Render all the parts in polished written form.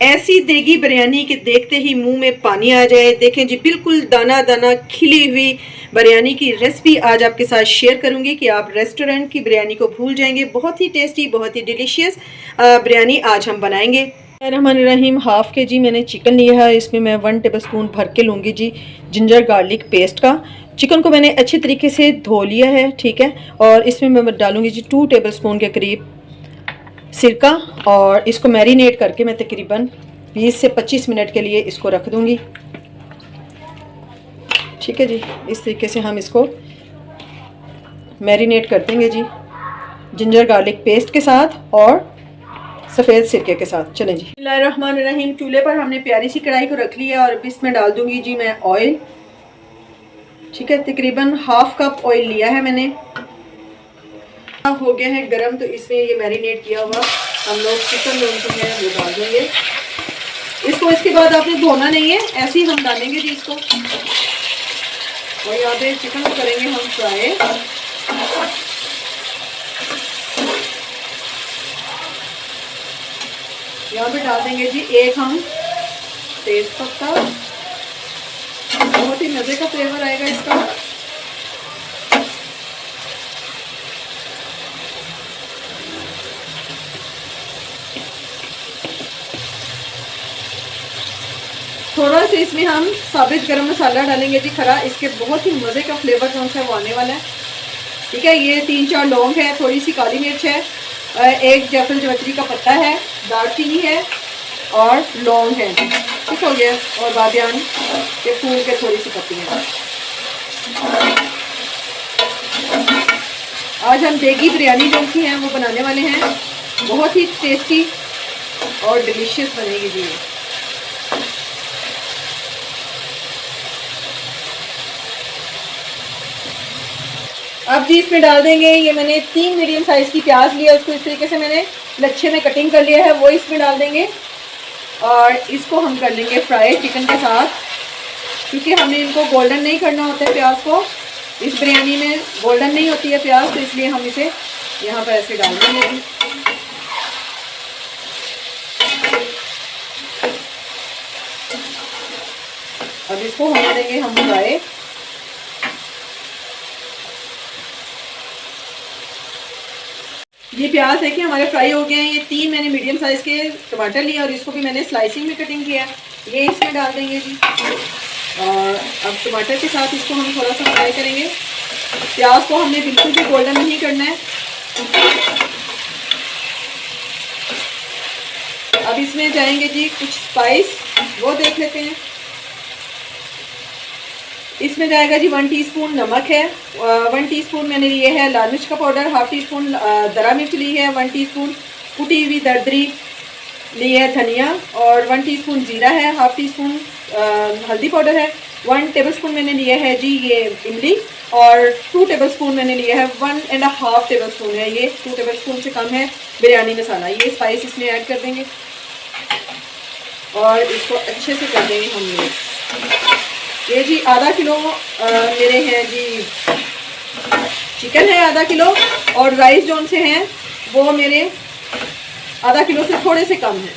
ऐसी देगी बिरयानी कि देखते ही मुंह में पानी आ जाए। देखें जी, बिल्कुल दाना दाना खिली हुई बिरयानी की रेसिपी आज आपके साथ शेयर करूंगी कि आप रेस्टोरेंट की बिरयानी को भूल जाएंगे। बहुत ही टेस्टी, बहुत ही डिलीशियस बिरयानी आज हम बनाएंगे। रहमान रहीम, हाफ़ के जी मैंने चिकन लिया है। इसमें मैं 1 टेबलस्पून भर के लूँगी जी जिंजर गार्लिक पेस्ट का। चिकन को मैंने अच्छे तरीके से धो लिया है, ठीक है। और इसमें मैं डालूँगी जी 2 टेबलस्पून के करीब सिरका, और इसको मैरिनेट करके मैं तकरीबन 20 से 25 मिनट के लिए इसको रख दूँगी, ठीक है जी। इस तरीके से हम इसको मैरिनेट कर देंगे जी जिंजर गार्लिक पेस्ट के साथ और सफ़ेद सिरके के साथ। चलें जी। बिस्मिल्लाहिर्रहमानिर्रहीम। चूल्हे पर हमने प्यारी सी कढ़ाई को रख लिया और अब इसमें डाल दूंगी जी मैं ऑयल, ठीक है। तकरीबन हाफ कप ऑयल लिया है मैंने। हो गया है गरम, तो इसमें ये मैरिनेट किया हुआ हम लोग चिकन जो है वो डाल देंगे। इसको इसके बाद आपने धोना नहीं है, ऐसे ही हम डालेंगे जी इसको। और यहाँ पे चिकन को करेंगे हम फ्राई। यहाँ पे डाल देंगे जी एक हम तेज पत्ता, बहुत ही मज़े का फ्लेवर आएगा इसका। थोड़ा सा इसमें हम साबित गरम मसाला डालेंगे जी खरा, इसके बहुत ही मज़े का फ्लेवर कौन सा वो आने वाला है, ठीक है। ये 3-4 लौंग है, थोड़ी सी काली मिर्च है, एक जायफल जवैत्री का पत्ता है, दालचीनी है और लौंग है, ठीक हो गया। और बादियान के फूल के थोड़ी सी पत्तियाँ। आज हम देगी बिरयानी जो सी हैं वो बनाने वाले हैं। बहुत ही टेस्टी और डिलीशियस बनेगी जी। अब जी इसमें डाल देंगे, ये मैंने 3 मीडियम साइज़ की प्याज लिया, उसको इस तरीके से मैंने लच्छे में कटिंग कर लिया है, वो इसमें डाल देंगे। और इसको हम कर लेंगे फ्राई चिकन के साथ, क्योंकि हमने इनको गोल्डन नहीं करना होता है प्याज को। इस बिरयानी में गोल्डन नहीं होती है प्याज, तो इसलिए हम इसे यहाँ पर ऐसे डाल देंगे। अब इसको होने देंगे हम फ्राई। ये प्याज है कि हमारे फ्राई हो गए हैं। ये 3 मैंने मीडियम साइज़ के टमाटर लिए और इसको भी मैंने स्लाइसिंग में कटिंग किया है, ये इसमें डाल देंगे जी। और अब टमाटर के साथ इसको हम थोड़ा सा फ्राई करेंगे। प्याज को हमने बिल्कुल भी गोल्डन नहीं करना है। अब इसमें जाएंगे जी कुछ स्पाइस, वो देख लेते हैं। इसमें जाएगा जी 1 टीस्पून नमक है, 1 टीस्पून मैंने लिए है लाल मिर्च का पाउडर, हाफ टी स्पून दरा मिर्च ली है, 1 टीस्पून कुटी हुई दरदरी ली है धनिया, और 1 टीस्पून जीरा है, हाफ टी स्पून हल्दी पाउडर है, 1 टेबलस्पून मैंने लिया है जी ये इमली, और 2 टेबलस्पून मैंने लिया है, 1.5 टेबलस्पून है ये, 2 टेबलस्पून से कम है बिरयानी मसाला। ये स्पाइस इसमें ऐड कर देंगे और इसको अच्छे से कर देंगे हम मिक्स। ये जी आधा किलो मेरे हैं जी चिकन है, आधा किलो, और राइस जोन से हैं वो मेरे आधा किलो से थोड़े से कम है।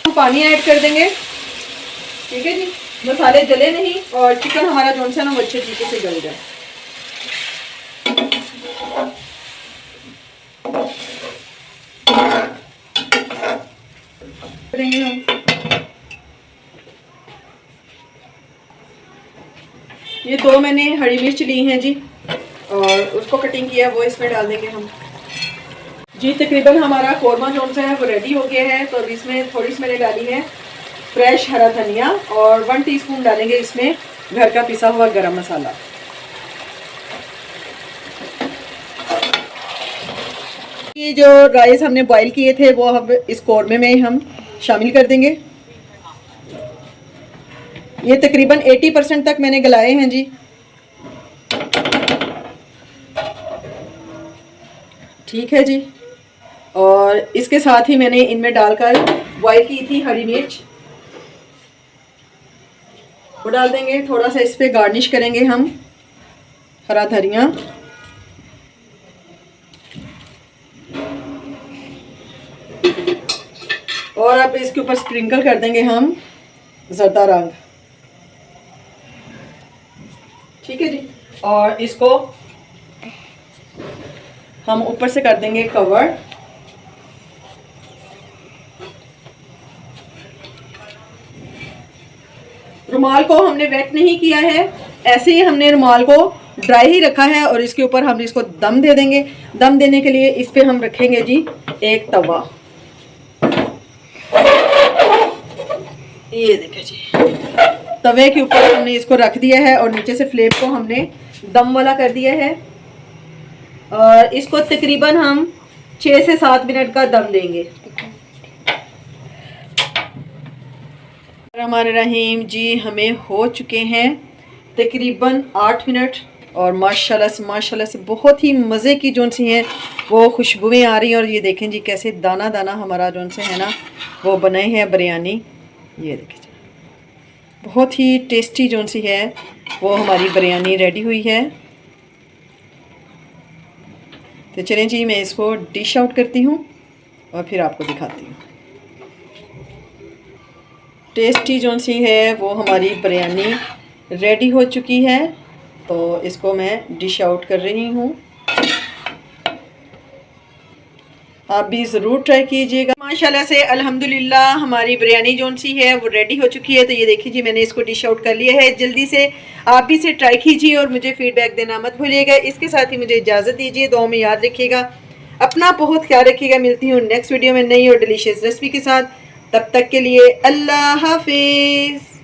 हम पानी ऐड कर देंगे, ठीक है जी। मसाले जले नहीं और चिकन हमारा जोन सा ना वो अच्छे तरीके से गल जाए। हम ये 2 मैंने हरी मिर्च ली हैं जी और उसको कटिंग किया, वो इसमें डाल देंगे हम जी। तकरीबन हमारा कोरमा जोन सा है वो रेडी हो गया है। तो अब इसमें थोड़ी सी मैंने डाली है फ्रेश हरा धनिया और 1 टीस्पून डालेंगे इसमें घर का पिसा हुआ गरम मसाला। ये जो राइस हमने बॉईल किए थे वो अब इस कोरमे में हम शामिल कर देंगे। ये तकरीबन 80% तक मैंने गलाए हैं जी, ठीक है जी। और इसके साथ ही मैंने इनमें डालकर बॉईल की थी हरी मिर्च, वो डाल देंगे। थोड़ा सा इस पर गार्निश करेंगे हम हरा धनिया, और अब इसके ऊपर स्प्रिंकल कर देंगे हम ज़रदा रंग। ठीक है जी, और इसको हम ऊपर से कर देंगे कवर। रुमाल को हमने वेट नहीं किया है, ऐसे ही हमने रुमाल को ड्राई ही रखा है और इसके ऊपर हम इसको दम दे देंगे। दम देने के लिए इस पे हम रखेंगे जी एक तवा। ये देखिए जी, तवे के ऊपर हमने इसको रख दिया है और नीचे से फ्लेम को हमने दम वाला कर दिया है और इसको तकरीबन हम 6 से 7 मिनट का दम देंगे। हमारे रहीम जी हमें हो चुके हैं तकरीबन 8 मिनट और माशाल्लाह से बहुत ही मज़े की जोन सी हैं वो खुशबुएं आ रही हैं। और ये देखें जी कैसे दाना दाना हमारा जोन से है ना वो बनाए हैं बिरयानी। ये देखें जी, बहुत ही टेस्टी जोन सी है वो हमारी बिरयानी रेडी हुई है। तो चलें जी, मैं इसको डिश आउट करती हूँ और फिर आपको दिखाती हूँ। टेस्टी जोन सी है वो हमारी बिरयानी रेडी हो चुकी है, तो इसको मैं डिश आउट कर रही हूँ। आप भी ज़रूर ट्राई कीजिएगा। माशाल्लाह से अल्हम्दुलिल्लाह हमारी बिरयानी जोन सी है वो रेडी हो चुकी है। तो ये देखिए जी, मैंने इसको डिश आउट कर लिया है। जल्दी से आप भी इसे ट्राई कीजिए और मुझे फीडबैक देना मत भूलिएगा। इसके साथ ही मुझे इजाज़त दीजिए, दुआ में याद रखिएगा, अपना बहुत ख्याल रखिएगा। मिलती हूँ नेक्स्ट वीडियो में नई और डिलीशियस रेसिपी के साथ। तब तक के लिए अल्लाह हाफिज़।